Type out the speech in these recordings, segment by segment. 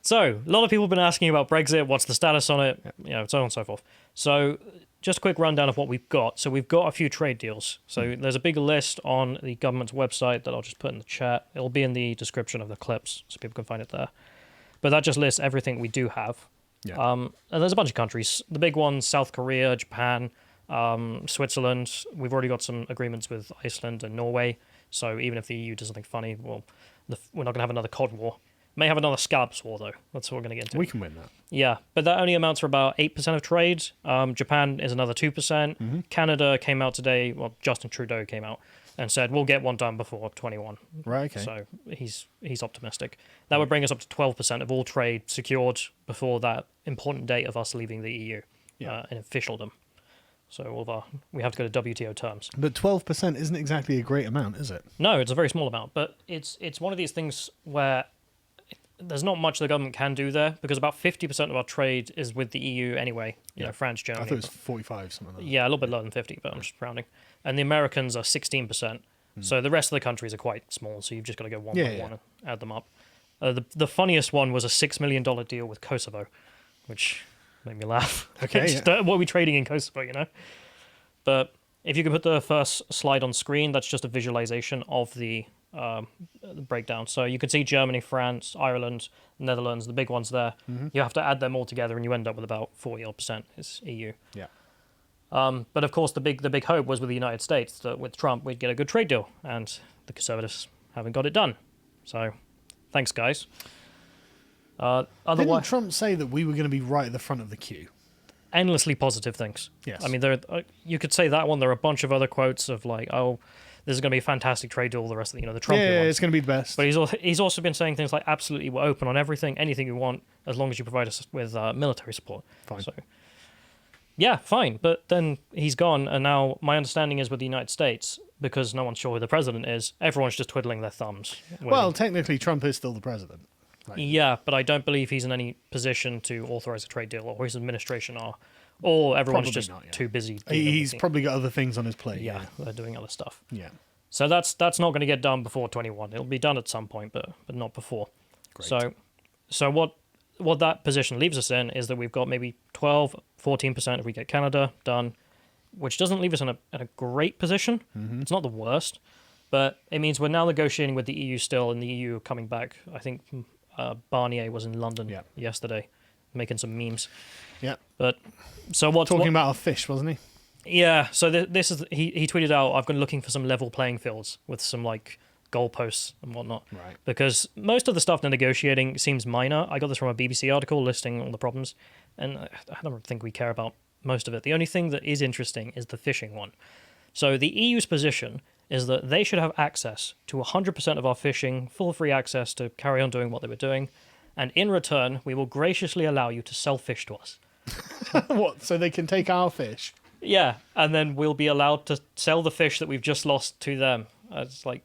So, a lot of people have been asking about Brexit, what's the status on it, so on and so forth. So, just a quick rundown of what we've got. So, we've got a few trade deals. So, there's a big list on the government's website that I'll just put in the chat. It'll be in the description of the clips, so people can find it there. But that just lists everything we do have. Yeah. And there's a bunch of countries. The big ones, South Korea, Japan, Switzerland. We've already got some agreements with Iceland and Norway. So, even if the EU does something funny, well, we're not going to have another Cod War. May have another Scalps War, though. That's what we're going to get into. We can win that. Yeah, but that only amounts for about 8% of trade. Japan is another 2%. Mm-hmm. Canada came out today, well, Justin Trudeau came out and said, we'll get one done before 21. Right, okay. So he's optimistic. That would bring us up to 12% of all trade secured before that important date of us leaving the EU in officialdom. So we have to go to WTO terms. But 12% isn't exactly a great amount, is it? No, it's a very small amount, but it's one of these things where there's not much the government can do there because about 50% of our trade is with the EU anyway. You know, France, Germany. I thought it was 45, something like that. Yeah, a little bit lower than 50, but I'm just rounding. And the Americans are 16%. So the rest of the countries are quite small, so you've just got to go one by one and add them up. The funniest one was a $6 million deal with Kosovo, which made me laugh. Okay, What are we trading in Kosovo, you know? But if you could put the first slide on screen, that's just a visualization of the breakdown. So you can see Germany, France, Ireland, Netherlands, the big ones there. Mm-hmm. You have to add them all together and you end up with about 40% is EU. Yeah. But of course, the big hope was with the United States that with Trump we'd get a good trade deal, and the Conservatives haven't got it done. So, thanks, guys. Didn't Trump say that we were going to be right at the front of the queue? Endlessly positive things. Yes. I mean, you could say that one. There are a bunch of other quotes of like, "Oh, this is going to be a fantastic trade deal." The rest of the Trump ones. It's going to be the best. But he's also been saying things like, "Absolutely, we're open on everything, anything you want, as long as you provide us with military support." Fine. So, yeah, fine. But then he's gone, and now my understanding is with the United States, because no one's sure who the president is, everyone's just twiddling their thumbs. Well, technically, Trump is still the president. Yeah, but I don't believe he's in any position to authorize a trade deal, or his administration are, or everyone's Probably just not, too busy. He's probably got other things on his plate. Yeah, they're doing other stuff. Yeah. So that's not going to get done before 21. It'll be done at some point, but not before. Great. So what that position leaves us in is that we've got maybe 12, 14% if we get Canada done, which doesn't leave us in a great position. Mm-hmm. It's not the worst, but it means we're now negotiating with the EU still, and the EU coming back. I think Barnier was in London yesterday, making some memes. Yeah. But so what? Talking about our fish, wasn't he? Yeah. So this is he tweeted out, "I've been looking for some level playing fields with some like goalposts and whatnot." Right. Because most of the stuff they're negotiating seems minor. I got this from a BBC article listing all the problems, and I don't think we care about most of it. The only thing that is interesting is the fishing one. So the EU's position is that they should have access to 100% of our fishing, full free access to carry on doing what they were doing, and in return, we will graciously allow you to sell fish to us. What? So they can take our fish? Yeah, and then we'll be allowed to sell the fish that we've just lost to them. It's like,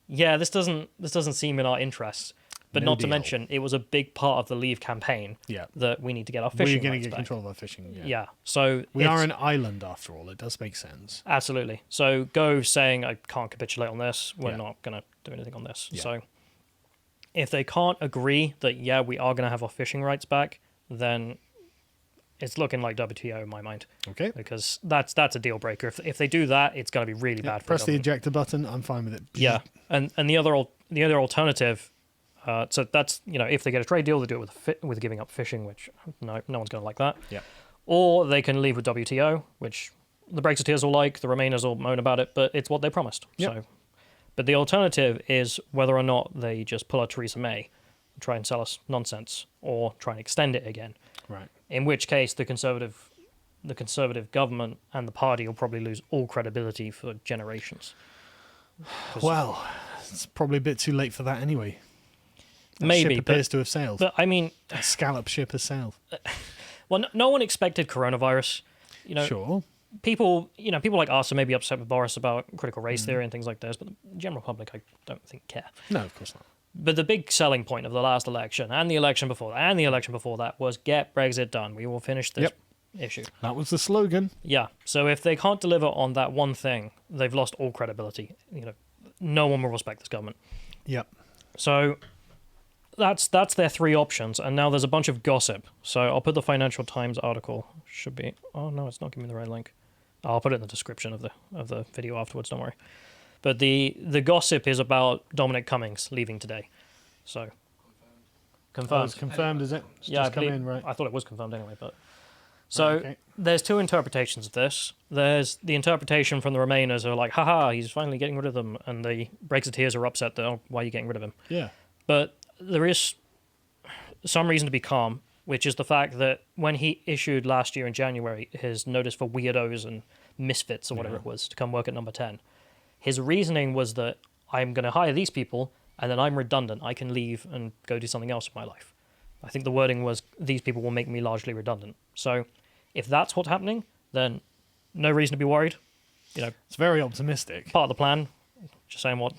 yeah, this doesn't seem in our interest. But No not to deal. mention, it was a big part of the Leave campaign that we need to get our fishing We're going rights to get back. control of our fishing. Yeah, so we are an island after all. It does make sense. Absolutely. So go saying, I can't capitulate on this. We're not going to do anything on this. Yeah. So if they can't agree that, we are going to have our fishing rights back, then it's looking like WTO in my mind. Okay. Because that's a deal breaker. If they do that, it's going to be really bad for Press the ejector button. I'm fine with it. Yeah. And the other alternative, so that's, if they get a trade deal, they do it with giving up fishing, which no one's going to like that. Yeah. Or they can leave with WTO, which the Brexiteers will like, the Remainers will moan about it, but it's what they promised. Yep. So, but the alternative is whether or not they just pull out Theresa May and try and sell us nonsense, or try and extend it again. Right. In which case, the Conservative government and the party will probably lose all credibility for generations. Well, it's probably a bit too late for that anyway. Maybe, ship appears to have sailed. But I mean, that scallop ship has sailed. Well, no one expected coronavirus. Sure. People like us are maybe upset with Boris about critical race theory and things like this, but the general public, I don't think, care. No, of course not. But the big selling point of the last election and the election before that and the election before that was get Brexit done. We will finish this issue. That was the slogan. Yeah. So if they can't deliver on that one thing, they've lost all credibility. No one will respect this government. Yep. So that's their three options, and now there's a bunch of gossip. So I'll put the Financial Times article. Should be. Oh no, it's not giving me the right link. I'll put it in the description of the video afterwards. Don't worry. But the gossip is about Dominic Cummings leaving today. So confirmed. Oh, it's confirmed, is it? It's Yeah, just come in, right? I thought it was confirmed anyway. But so okay. there's two interpretations of this. There's the interpretation from the Remainers who are like, haha, he's finally getting rid of them, and the Brexiteers are upset that, oh, why are you getting rid of him? Yeah. But there is some reason to be calm, which is the fact that when he issued last year in January his notice for weirdos and misfits or whatever it was to come work at Number 10, his reasoning was that I'm going to hire these people and then I'm redundant. I can leave and go do something else in my life. I think the wording was, these people will make me largely redundant. So if that's what's happening, then no reason to be worried. You know, It's very optimistic. part of the plan. Just saying what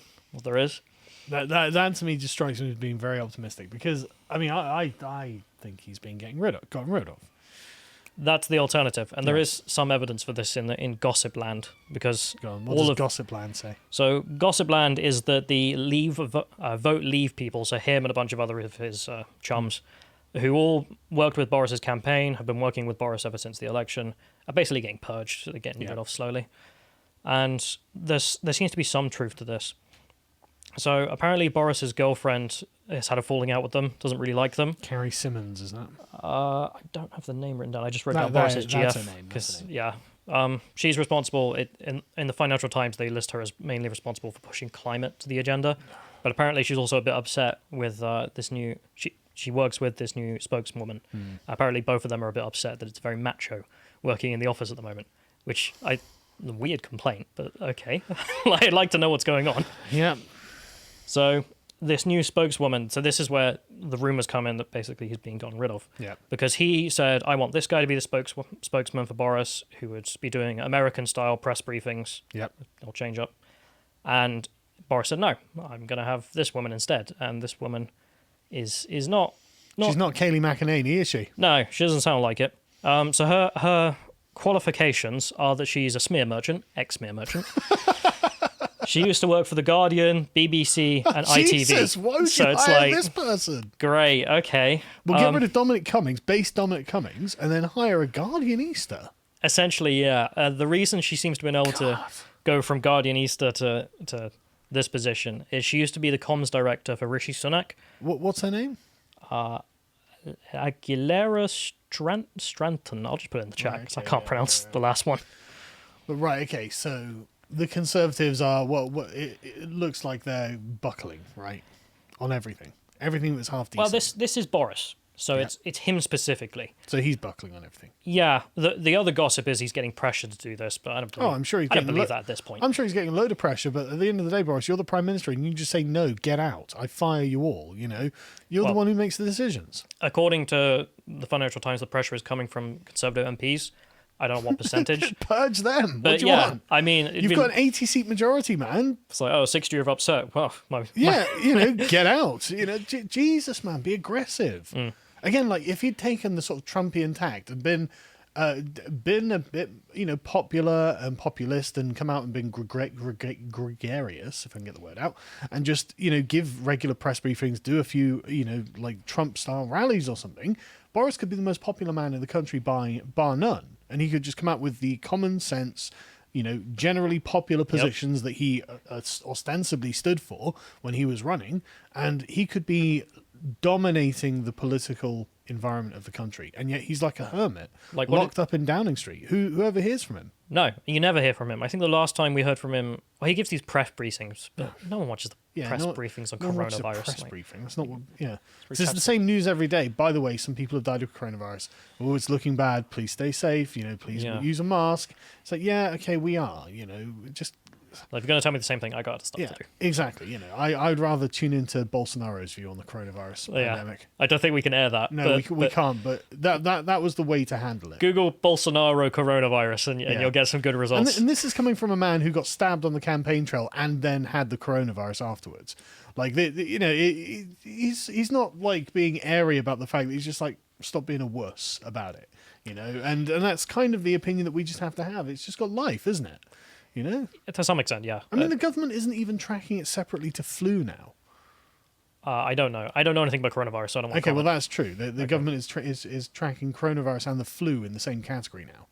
there is. That to me just strikes me as being very optimistic because, I mean, I think he's been gotten rid of. That's the alternative, and there is some evidence for this in Gossip Land because Go on, what does Gossip Land say? So Gossip Land is that the vote Leave people, so him and a bunch of other of his chums, who all worked with Boris's campaign, have been working with Boris ever since the election, are basically getting purged, so they're getting rid of slowly. And there seems to be some truth to this. So apparently Boris's girlfriend has had a falling out with them, doesn't really like them. Carrie Simmons, is that? I don't have the name written down. I just wrote down Boris's GF. That's her name. That's her name. Yeah. She's responsible. In the Financial Times, they list her as mainly responsible for pushing climate to the agenda. But apparently she's also a bit upset with this new... She works with this new spokeswoman. Apparently both of them are a bit upset that it's very macho working in the office at the moment, which a weird complaint, but okay. I'd like to know what's going on. Yeah. So this new spokeswoman, so this is where the rumors come in that basically he's being gotten rid of. Yeah. Because he said, I want this guy to be the spokesman for Boris, who would be doing American-style press briefings. Yep. They'll change up. And Boris said, no, I'm going to have this woman instead. And this woman is not... She's not Kayleigh McEnany, is she? No, she doesn't sound like it. So her qualifications are that she's a smear merchant, ex-smear merchant. She used to work for The Guardian, BBC, and ITV. Jesus, why would you hire this person? Great, okay. We'll get rid of Dominic Cummings, base Dominic Cummings, and then hire a Guardianista. Essentially, yeah. The reason she seems to have been able to go from Guardianista to this position is she used to be the comms director for Rishi Sunak. What's her name? Aguilera Stranton. I'll just put it in the chat because I can't pronounce the last one. But right, okay, so the Conservatives are, it looks like they're buckling, right, on everything. Everything that's half decent. Well, this is Boris, so it's him specifically. So he's buckling on everything. Yeah, the other gossip is he's getting pressured to do this, but I don't believe, I'm sure he's I don't getting believe that at this point. I'm sure he's getting a load of pressure, but at the end of the day, Boris, you're the Prime Minister, and you just say, no, get out. I fire you all, you know. You're the one who makes the decisions. According to the Financial Times, the pressure is coming from Conservative MPs. I don't know what percentage. Purge them. But what do you want? I mean... You've got an 80-seat majority, man. It's like, 60 of upset. Well, you know, get out. You know, Jesus, man, be aggressive. Again, like, if he'd taken the sort of Trumpian tact and been a bit, you know, popular and populist and come out and been gregarious, if I can get the word out, and just, you know, give regular press briefings, do a few, you know, like Trump-style rallies or something, Boris could be the most popular man in the country bar none. And he could just come out with the common sense, you know, generally popular positions that he ostensibly stood for when he was running, and he could be dominating the political environment of the country. And yet he's like a hermit, like locked up in Downing Street. Whoever hears from him? No, you never hear from him. I think the last time we heard from him, well, he gives these press briefings, but no one watches the press briefings on coronavirus. Press briefing. That's not what. Yeah, it's the same news every day. By the way, some people have died of coronavirus. Oh, it's looking bad. Please stay safe. You know, please use a mask. It's like, yeah, okay, we are. You know, just. Like, if you're going to tell me the same thing, I got stuff to do. Exactly. You know, I'd rather tune into Bolsonaro's view on the coronavirus pandemic. I don't think we can air that. No, we can't. But that was the way to handle it. Google Bolsonaro coronavirus, and you'll get some good results. And this is coming from a man who got stabbed on the campaign trail and then had the coronavirus afterwards. Like, you know, he's not like being airy about the fact that he's just like, stop being a wuss about it. You know, and that's kind of the opinion that we just have to have. It's just got life, isn't it? You know? To some extent, yeah. I mean, the government isn't even tracking it separately to flu now. I don't know. I don't know anything about coronavirus, so I don't want to Okay, well comment. that's true. The government is tracking coronavirus and the flu in the same category now.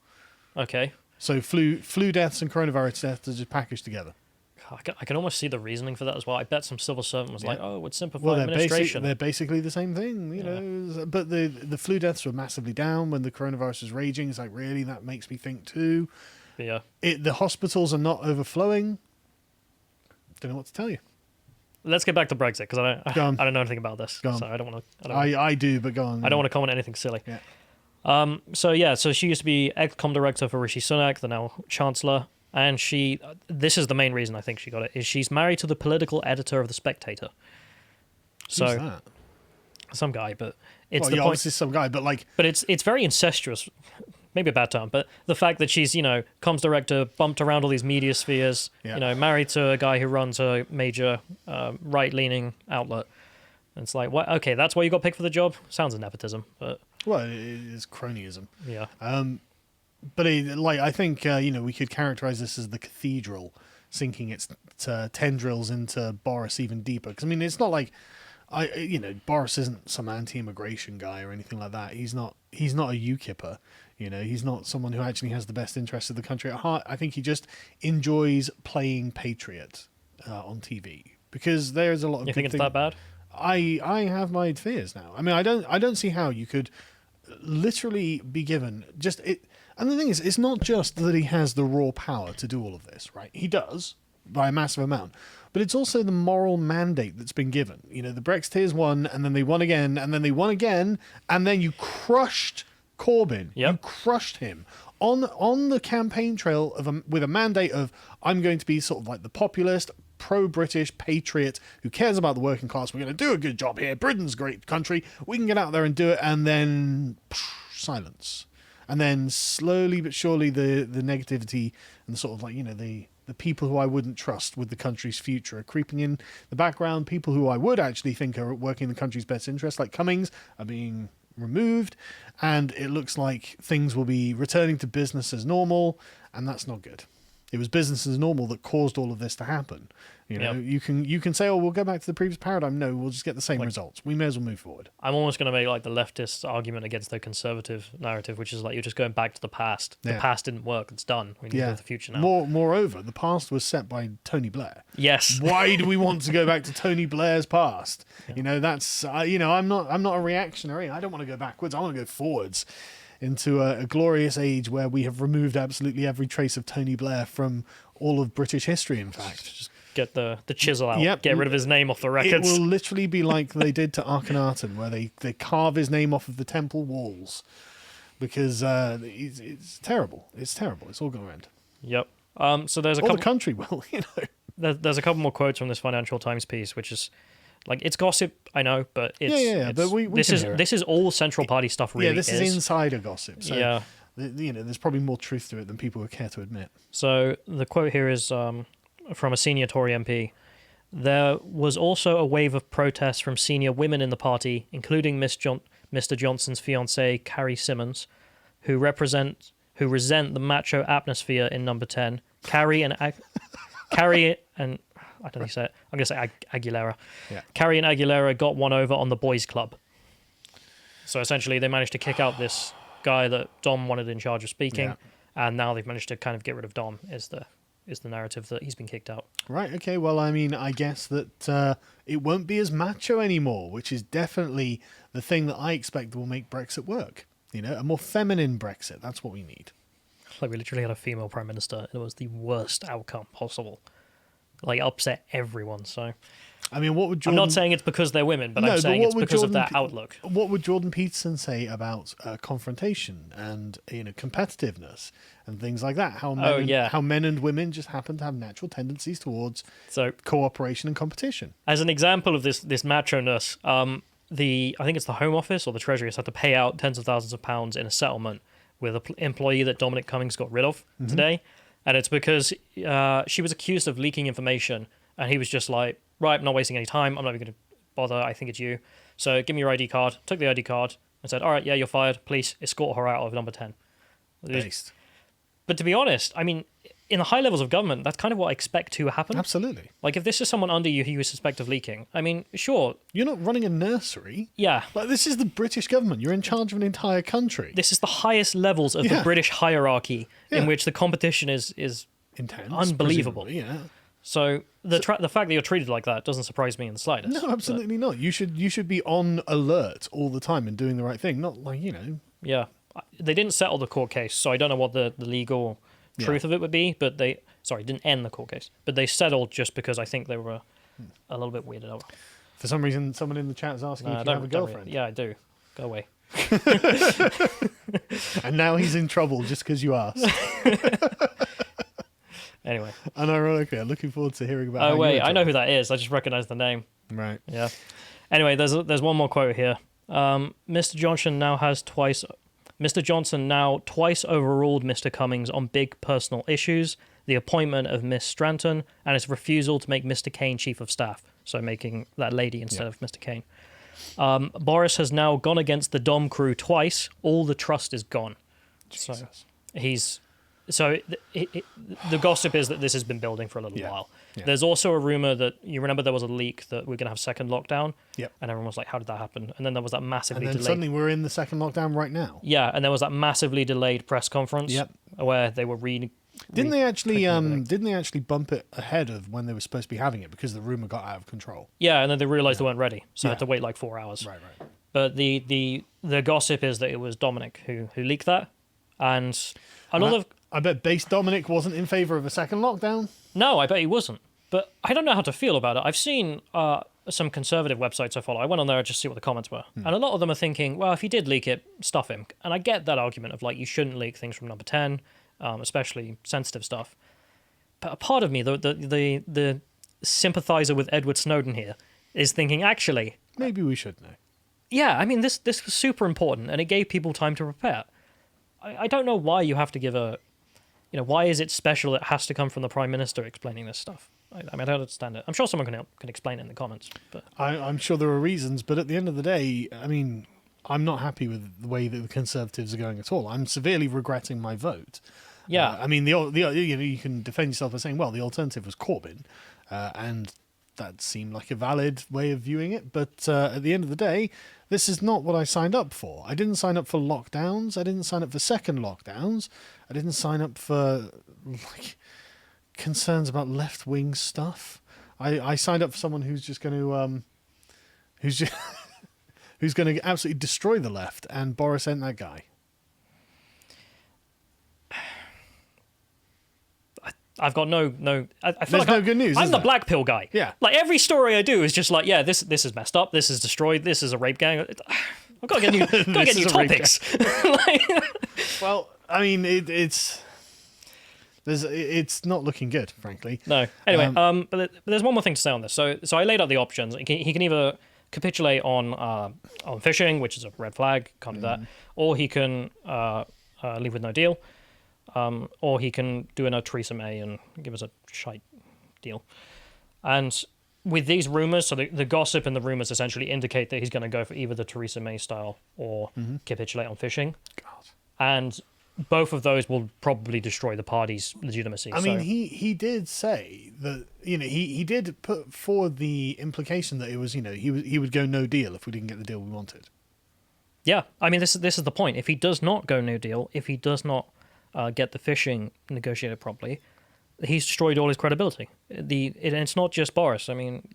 Okay. So flu deaths and coronavirus deaths are just packaged together. I can almost see the reasoning for that as well. I bet some civil servant was like, "Oh, it would simplify Well, administration." they're basically the same thing, you know. But the flu deaths were massively down when the coronavirus was raging. It's like, really, that makes me think too. Yeah. The hospitals are not overflowing. Don't know what to tell you. Let's get back to Brexit because I don't know anything about this, Go on. so I don't want to. I do, but go on. I don't want to comment anything silly. Yeah. So she used to be ex-com director for Rishi Sunak, the now Chancellor, and this is the main reason I think she got it, is she's married to the political editor of The Spectator. So Who's that? some guy, but it's Well, the yeah, point. obviously some guy, but like, But it's very incestuous, maybe a bad term, but the fact that she's, comms director, bumped around all these media spheres, Yeah. married to a guy who runs a major right-leaning outlet. And it's like, what? Okay, that's why you got picked for the job? Sounds like nepotism, but well, it is cronyism. yeah. But I think we could characterize this as the cathedral sinking its tendrils into Boris even deeper. Because I mean, it's not like Boris isn't some anti-immigration guy or anything like that. He's not a UKIPper. He's not someone who actually has the best interests of the country at heart. I think he just enjoys playing patriot on TV because there's a lot of. You think it's that bad? I have my fears now. I mean, I don't see how you could literally be given just it. And the thing is, it's not just that he has the raw power to do all of this, right? He does by a massive amount, but it's also the moral mandate that's been given. The Brexiteers won, and then they won again, and then they won again, and then you crushed Corbyn. Yep. You crushed him on the campaign trail with a mandate of I'm going to be sort of like the populist, pro-British patriot who cares about the working class. We're going to do a good job here. Britain's a great country. We can get out there and do it, and then silence. And then slowly but surely the negativity and the sort of the people who I wouldn't trust with the country's future are creeping in the background. People who I would actually think are working in the country's best interest, like Cummings, are being removed. And it looks like things will be returning to business as normal. And that's not good. It was business as normal that caused all of this to happen. Yep. You can say, oh, we'll go back to the previous paradigm. No, we'll just get the same results. We may as well move forward. I'm almost going to make the leftist argument against the conservative narrative, which is you're just going back to the past. The past didn't work. It's done. We need to go to the future now. Moreover, the past was set by Tony Blair. Yes. Why do we want to go back to Tony Blair's past? Yeah. That's I'm not a reactionary. I don't want to go backwards. I want to go forwards into a glorious age where we have removed absolutely every trace of Tony Blair from all of British history. In fact, just get the chisel out. Yep. Get rid of his name off the records. It will literally be like they did to Akhenaten, where they carve his name off of the temple walls because it's terrible. It's terrible. It's all going to end. Yep. So there's a the couple. country will. There's a couple more quotes from this Financial Times piece, which is. It's gossip, I know, but it's but this is all Central Party stuff. Really, this is insider gossip. So, yeah, there's probably more truth to it than people would care to admit. So the quote here is from a senior Tory MP. There was also a wave of protests from senior women in the party, including Mr. Johnson's fiancée Carrie Symonds, who resent the macho atmosphere in Number 10. Carrie and I don't think say it. I'm going to say Aguilera. Yeah. Carrie and Aguilera got one over on the boys' club. So essentially, they managed to kick out this guy that Dom wanted in charge of speaking, and now they've managed to kind of get rid of Dom. Is the narrative that he's been kicked out? Right. Okay. Well, I mean, I guess that it won't be as macho anymore, which is definitely the thing that I expect will make Brexit work. A more feminine Brexit. That's what we need. We literally had a female prime minister, and it was the worst outcome possible. Upset everyone. So, I mean, what would Jordan... I'm not saying it's because they're women, but I'm saying it's because of their outlook. What would Jordan Peterson say about confrontation and competitiveness and things like that? How men and women just happen to have natural tendencies towards cooperation and competition. As an example of this macho-ness, I think it's the Home Office or the Treasury has had to pay out tens of thousands of pounds in a settlement with an employee that Dominic Cummings got rid of today. And it's because she was accused of leaking information, and he was just like, right, I'm not wasting any time. I'm not even going to bother. I think it's you. So give me your ID card. Took the ID card and said, all right, yeah, you're fired. Please escort her out of Number 10. Based. But to be honest, I mean, in the high levels of government, that's kind of what I expect to happen. Absolutely. Like, if this is someone under you who you suspect of leaking, I mean, sure. You're not running a nursery. Yeah. Like, this is the British government. You're in charge of an entire country. This is the highest levels of the British hierarchy in which the competition is intense, unbelievable. Yeah. So the fact that you're treated like that doesn't surprise me in the slightest. No, absolutely not. You should be on alert all the time and doing the right thing. Not like, Yeah. They didn't settle the court case, so I don't know what the legal truth of it would be, but didn't end the court case. But they settled just because I think they were a little bit weirded out. For some reason, someone in the chat is asking if you have a girlfriend. Yeah, I do. Go away. And now he's in trouble just because you asked. Anyway. And ironically, I'm looking forward to hearing about. Oh wait, I know who that is. I just recognize the name. Right. Yeah. Anyway, there's one more quote here. Mr. Johnson now twice overruled Mr. Cummings on big personal issues, the appointment of Miss Stranton, and his refusal to make Mr. Kane chief of staff, so making that lady instead of Mr. Kane. Boris has now gone against the Dom crew twice. All the trust is gone. Jesus. The gossip is that this has been building for a little while. Yeah. There's also a rumor that, you remember there was a leak that we're going to have second lockdown? Yep. And everyone was like, how did that happen? And then there was that massively And then delayed... suddenly we're in the second lockdown right now. Yeah, and there was that massively delayed press conference where they were Didn't they actually bump it ahead of when they were supposed to be having it because the rumor got out of control? Yeah, and then they realized they weren't ready, so I had to wait like 4 hours. Right. But the gossip is that it was Dominic who leaked that, and a lot of... I bet base Dominic wasn't in favour of a second lockdown. No, I bet he wasn't. But I don't know how to feel about it. I've seen some conservative websites I follow. I went on there just to see what the comments were. And a lot of them are thinking, well, if he did leak it, stuff him. And I get that argument of, like, you shouldn't leak things from number 10, especially sensitive stuff. But a part of me, the sympathizer with Edward Snowden here, is thinking, actually... Maybe we should know. Yeah, I mean, this was super important, and it gave people time to prepare. I don't know why you have to give a... why is it special it has to come from the Prime Minister explaining this stuff? I mean, I don't understand it. I'm sure someone can explain it in the comments. But I'm sure there are reasons, but at the end of the day, I mean, I'm not happy with the way that the Conservatives are going at all. I'm severely regretting my vote. Yeah. I mean, you can defend yourself by saying, well, the alternative was Corbyn, and that seemed like a valid way of viewing it. But at the end of the day, this is not what I signed up for. I didn't sign up for lockdowns. I didn't sign up for second lockdowns. I didn't sign up for concerns about left-wing stuff. I signed up for someone who's just going to who's going to absolutely destroy the left, and Boris ain't that guy. I've got no. I feel There's like no good news. I'm is the there? black pill guy. Yeah. Like every story I do is just like, yeah, this is messed up. This is destroyed. This is a rape gang. I've got to get new topics. Well, I mean, it's not looking good, frankly. No. Anyway, but there's one more thing to say on this. So I laid out the options. He can either capitulate on fishing, which is a red flag, can't do that, or he can leave with no deal, or he can do a Theresa May and give us a shite deal. And with these rumours, so the gossip and the rumours essentially indicate that he's going to go for either the Theresa May style or capitulate on fishing. God. And both of those will probably destroy the party's legitimacy. I mean, he did say that, he did put forward the implication that it was, he would go no deal if we didn't get the deal we wanted. Yeah, I mean, this is the point. If he does not go no deal, if he does not get the fishing negotiated properly, he's destroyed all his credibility. And it's not just Boris. I mean,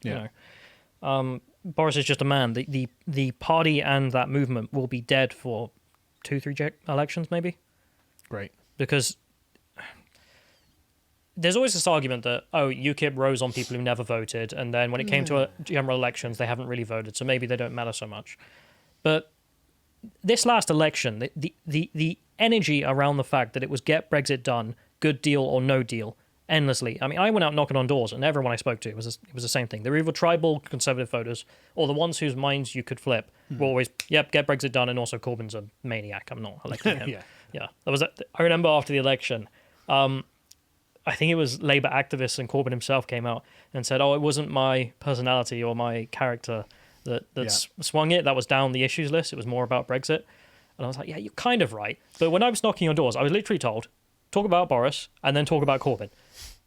Boris is just a man. The party and that movement will be dead for 2-3 elections, maybe. Great. Because there's always this argument that, UKIP rose on people who never voted, and then when it came to general elections, they haven't really voted, so maybe they don't matter so much. But this last election, the energy around the fact that it was get Brexit done, good deal or no deal, endlessly. I mean, I went out knocking on doors, and everyone I spoke to, it was the same thing. They were either tribal conservative voters, or the ones whose minds you could flip were always, yep, get Brexit done, and also Corbyn's a maniac. I'm not electing him. Yeah. I remember after the election, I think it was Labour activists and Corbyn himself came out and said, it wasn't my personality or my character that swung it. That was down the issues list. It was more about Brexit. And I was like, yeah, you're kind of right. But when I was knocking on doors, I was literally told, talk about Boris and then talk about Corbyn.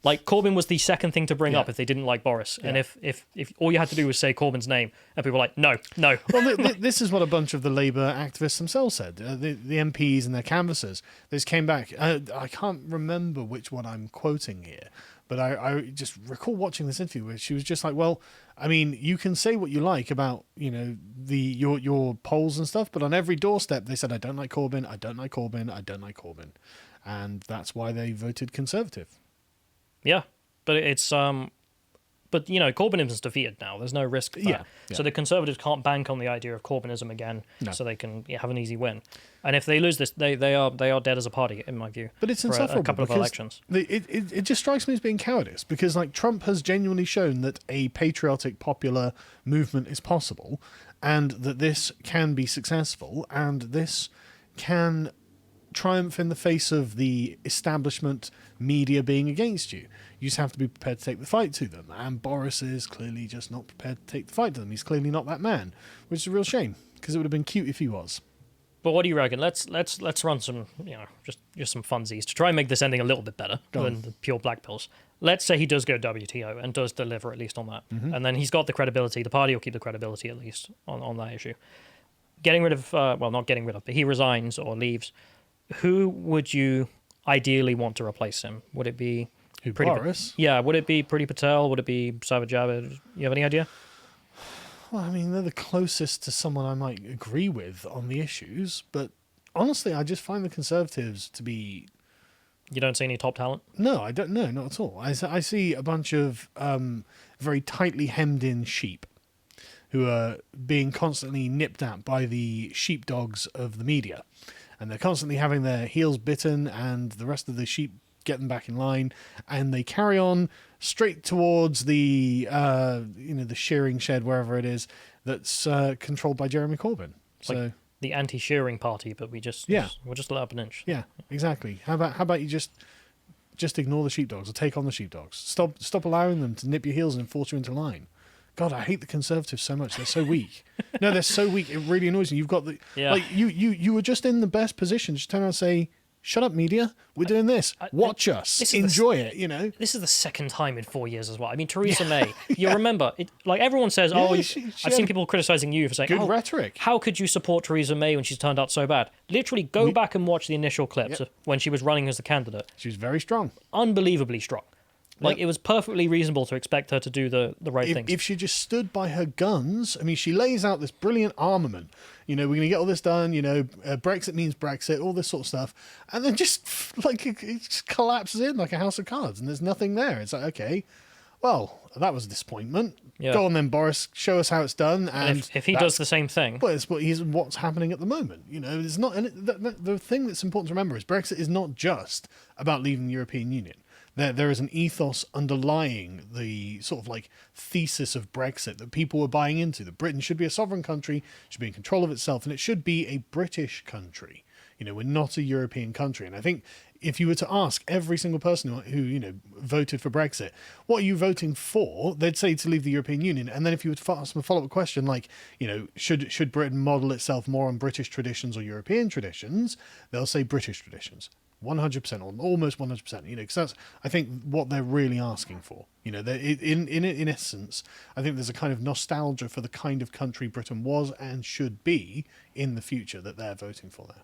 Like, Corbyn was the second thing to bring up if they didn't like Boris. And if all you had to do was say Corbyn's name, and people were like, no. Well, this is what a bunch of the Labour activists themselves said. The MPs and their canvassers. They just came back. I can't remember which one I'm quoting here, but I just recall watching this interview where she was just like, well, I mean, you can say what you like about, your polls and stuff, but on every doorstep they said, I don't like Corbyn, I don't like Corbyn, I don't like Corbyn. And that's why they voted Conservative. Yeah, but it's but Corbynism's defeated now. There's no risk. Yeah. So the Conservatives can't bank on the idea of Corbynism again, so they can have an easy win. And if they lose this, they are dead as a party, in my view. But it's for insufferable a couple of elections. It just strikes me as being cowardice, because like Trump has genuinely shown that a patriotic popular movement is possible, and that this can be successful, and this can triumph in the face of the establishment media being against you. You just have to be prepared to take the fight to them. And Boris is clearly just not prepared to take the fight to them. He's clearly not that man, which is a real shame, because it would have been cute if he was. But what do you reckon? Let's run some, just some funsies to try and make this ending a little bit better than the pure black pills. Let's say he does go WTO and does deliver at least on that. Mm-hmm. And then he's got the credibility. The party will keep the credibility at least on that issue. Getting rid of, not getting rid of, but he resigns or leaves. Who would you ideally want to replace him? Would it be Boris? Yeah, would it be Priti Patel? Would it be Sajid Javid? You have any idea? Well, I mean, they're the closest to someone I might agree with on the issues, but honestly, I just find the Conservatives to be... You don't see any top talent? No, I don't. No, not at all. I see a bunch of very tightly hemmed-in sheep who are being constantly nipped at by the sheepdogs of the media. And they're constantly having their heels bitten, and the rest of the sheep get them back in line, and they carry on straight towards the the shearing shed, wherever it is, that's controlled by Jeremy Corbyn. So like the anti-shearing party, but we'll just let up an inch. Yeah, exactly. How about you just ignore the sheepdogs or take on the sheepdogs? Stop allowing them to nip your heels and force you into line. God, I hate the Conservatives so much. They're so weak. No, they're so weak. It really annoys me. You've got you were just in the best position. Just turn around and say, "Shut up, media. We're doing this. Watch us. Enjoy it." This is the second time in 4 years as well. I mean, Theresa May. You remember it? Like everyone says, I've seen people criticizing you for saying, good rhetoric. How could you support Theresa May when she's turned out so bad? Literally, go back and watch the initial clips when she was running as the candidate. She was very strong, unbelievably strong. Like, it was perfectly reasonable to expect her to do the right things. If she just stood by her guns, I mean, she lays out this brilliant armament. We're going to get all this done, Brexit means Brexit, all this sort of stuff. And then just, it just collapses in like a house of cards, and there's nothing there. It's like, okay, well, that was a disappointment. Yeah. Go on then, Boris, show us how it's done. And if he does the same thing... Well, it's what's happening at the moment. It's not... And the thing that's important to remember is Brexit is not just about leaving the European Union. There is an ethos underlying the sort of thesis of Brexit that people were buying into, that Britain should be a sovereign country, should be in control of itself, and it should be a British country. We're not a European country. And I think if you were to ask every single person who voted for Brexit, what are you voting for? They'd say to leave the European Union. And then if you were to ask them a follow-up question should Britain model itself more on British traditions or European traditions, they'll say British traditions. 100% or almost 100%, because that's, I think, what they're really asking for. In essence, I think there's a kind of nostalgia for the kind of country Britain was and should be in the future that they're voting for there.